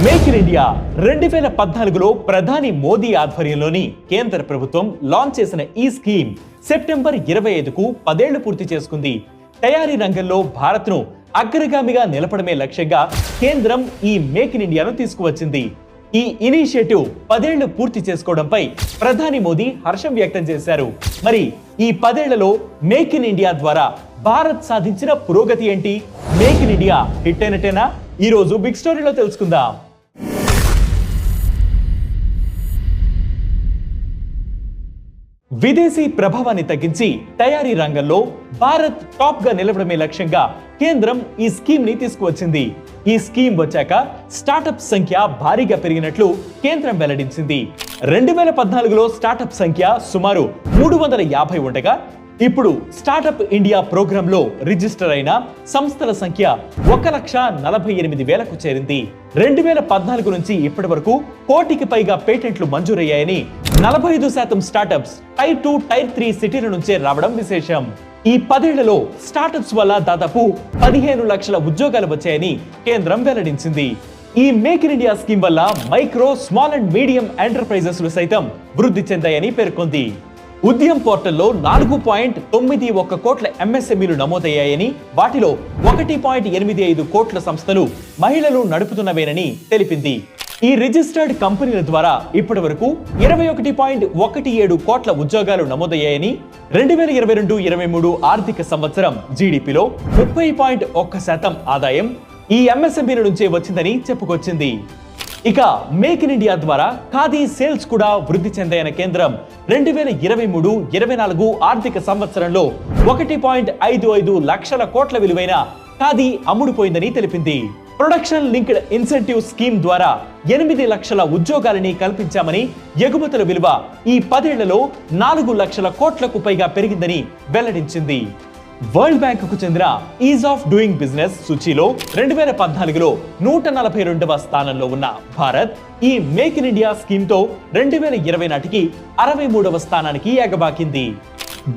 Make in India 2014లో ప్రధాని మోదీ ఆధ్వర్యంలోని కేంద్ర ప్రభుత్వం లాంచ్ చేసిన ఈ స్కీమ్ సెప్టెంబర్ 25కు 10 ఏళ్లు పూర్తి చేసుకుంది. తయారీ రంగంలో భారత్ను అగ్రగామిగా నిలపడమే లక్ష్యంగా కేంద్రం ఈ మేక్ ఇన్ ఇండియాను తీసుకువచ్చింది. ఈ ఇనిషియేటివ్ 10 ఏళ్లు పూర్తి చేసుకోవడంపై ప్రధాని మోదీ హర్షం వ్యక్తం చేశారు. మరి ఈ 10 ఏళ్లలో మేక్ ఇన్ ఇండియా ద్వారా భారత్ సాధించిన పురోగతి ఏంటి? మేక్ ఇన్ ఇండియా హిట్ అయినట్టేనా? ఈ రోజు బిగ్ స్టోరీలో తెలుసుకుందాం. విదేశీ ప్రభావాన్ని తగ్గించి తయారీ రంగంలో భారత్ టాప్ గా నిలవడమే లక్ష్యంగా కేంద్రం ఈ స్కీమ్ ని తీసుకువచ్చింది. ఈ స్కీమ్ వచ్చాక స్టార్టప్ సంఖ్య భారీగా పెరిగినట్లు కేంద్రం వెల్లడించింది. 2014లో స్టార్టప్ సంఖ్య సుమారు 350 ఉండగా ఇప్పుడు స్టార్టప్ ఇండియా ప్రోగ్రామ్ లో రిజిస్టర్ అయిన సంస్థల సంఖ్య 1,48,000కు చేరింది. 2014 నుంచి ఇప్పటి వరకు 1 కోటికి పైగా పేటెంట్లు మంజూరయ్యాయని 45% స్టార్టప్స్ టైర్ 2, టైర్ 3 సిటీల నుంచే రావడం విశేషం. ఈ 10 ఏళ్లలో స్టార్టప్స్ వల్ల దాదాపు 15 లక్షల ఉద్యోగాలు వచ్చాయని కేంద్రం వెల్లడించింది. ఈ మేక్ ఇన్ ఇండియా స్కీమ్ వల్ల మైక్రో, స్మాల్ అండ్ మీడియం ఎంటర్ప్రైజెస్లు సైతం వృద్ధి చెందాయని పేర్కొంది. ఉద్యమ్ పోర్టల్లో 4.91 కోట్ల ఎంఎస్ఎంఈలు నమోదయ్యాయని, వాటిలో 1.85 కోట్ల సంస్థలు మహిళలు నడుపుతున్నవేనని తెలిపింది. ఈ రిజిస్టర్డ్ కంపెనీల ద్వారా ఇప్పటి వరకు 21.17 కోట్ల ఉద్యోగాలు నమోదయ్యాయని, 2022-23 ఆర్థిక సంవత్సరం జీడీపీలో 30.1% ఆదాయం ఈ ఎంఎస్ఎంఈల నుంచే వచ్చిందని చెప్పుకొచ్చింది. ఇక మేక్ ఇన్ ఇండియా ద్వారా ఖాదీ సేల్స్ కూడా వృద్ధి చెందాయన్న కేంద్రం 2023-24 ఆర్థిక సంవత్సరంలో 1.55 లక్షల కోట్ల విలువైన ఖాదీ అమ్ముడుపోయిందని తెలిపింది. ప్రొడక్షన్ లింక్డ్ ఇన్సెంటివ్ స్కీమ్ ద్వారా 8 లక్షల ఉద్యోగాలని కల్పించామని, ఎగుమతుల విలువ ఈ 10 ఏళ్లలో 4 లక్షల కోట్లకు పైగా పెరిగిందని వెల్లడించింది. వరల్డ్ బ్యాంక్ కు చెందిన ఈజ్ ఆఫ్ డూయింగ్ బిజినెస్ సూచీలో 2014లో 142వ స్థానంలో ఉన్న భారత్ ఈ మేక్ ఇన్ ఇండియా స్కీమ్ తో 2020 నాటికి 63వ స్థానానికి ఎగబాకింది.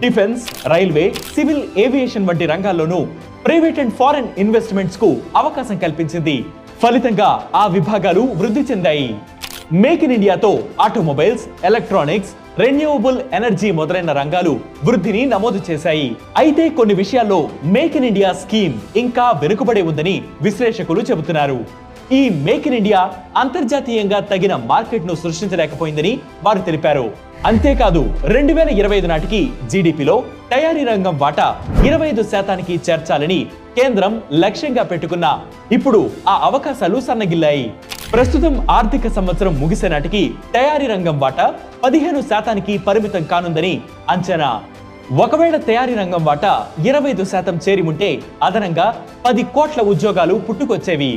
డిఫెన్స్, రైల్వే, సివిల్ ఏవియేషన్ వంటి రంగాల్లోనూ ప్రైవేట్ అండ్ ఫారెన్ ఇన్వెస్ట్మెంట్స్ కు అవకాశం కల్పించింది. ఫలితంగా ఆ విభాగాలు వృద్ధి చెందాయి. మేక్ ఇన్ ఇండియాతో ఆటోమొబైల్స్, ఎలక్ట్రానిక్స్, రెన్యూవబుల్ ఎనర్జీ మొదలైన రంగాలు వృద్ధిని నమోదు చేశాయి. అయితే కొన్ని విషయాల్లో మేక్ ఇన్ ఇండియా స్కీమ్ ఇంకా వెనుకబడి ఉందని విశ్లేషకులు చెబుతున్నారు. ఈ మేక్ ఇన్ ఇండియా అంతర్జాతీయంగా తగిన మార్కెట్ ను సృష్టించలేకపోయిందని వారు తెలిపారు. అంతేకాదు 2025 నాటికి జీడీపీలో తయారీ రంగం వాటా 25% చేర్చాలని కేంద్రం లక్ష్యంగా పెట్టుకున్నా ఇప్పుడు ఆ అవకాశాలు సన్నగిల్లాయి. ప్రస్తుతం ఆర్థిక సంవత్సరం ముగిసే నాటికి తయారీ రంగం వాటా 15% పరిమితం కానుందని అంచనా. ఒకవేళ తయారీ రంగం వాటా 25% చేరి ఉంటే అదనంగా 10 కోట్ల ఉద్యోగాలు పుట్టుకొచ్చేవి.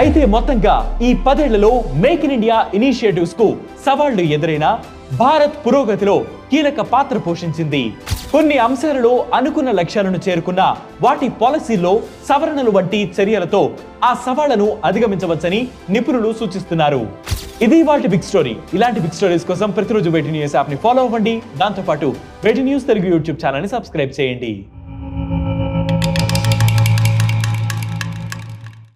అయితే మొత్తంగా ఈ 10 ఏళ్లలో మేక్ ఇన్ ఇండియా ఇనిషియేటివ్స్ కు సవాళ్లు ఎదురైనా భారత్ పురోగతిలో కీలక పాత్ర పోషించింది. కొన్ని అంశాలలో అనుకున్న లక్ష్యాలను చేరుకున్న వాటి పాలసీల్లో సవరణలు వంటి చర్యలతో ఆ సవాళ్లను అధిగమించవచ్చని నిపుణులు సూచిస్తున్నారు. ఇది వాటి బిగ్ స్టోరీ. ఇలాంటి బిగ్ స్టోరీస్ కోసం ప్రతిరోజు వేటి న్యూస్ యాప్ ని ఫాలో అవ్వండి. దాంతోపాటు వేటి న్యూస్ తెలుగు యూట్యూబ్ ఛానల్ ని సబ్స్క్రైబ్ చేయండి.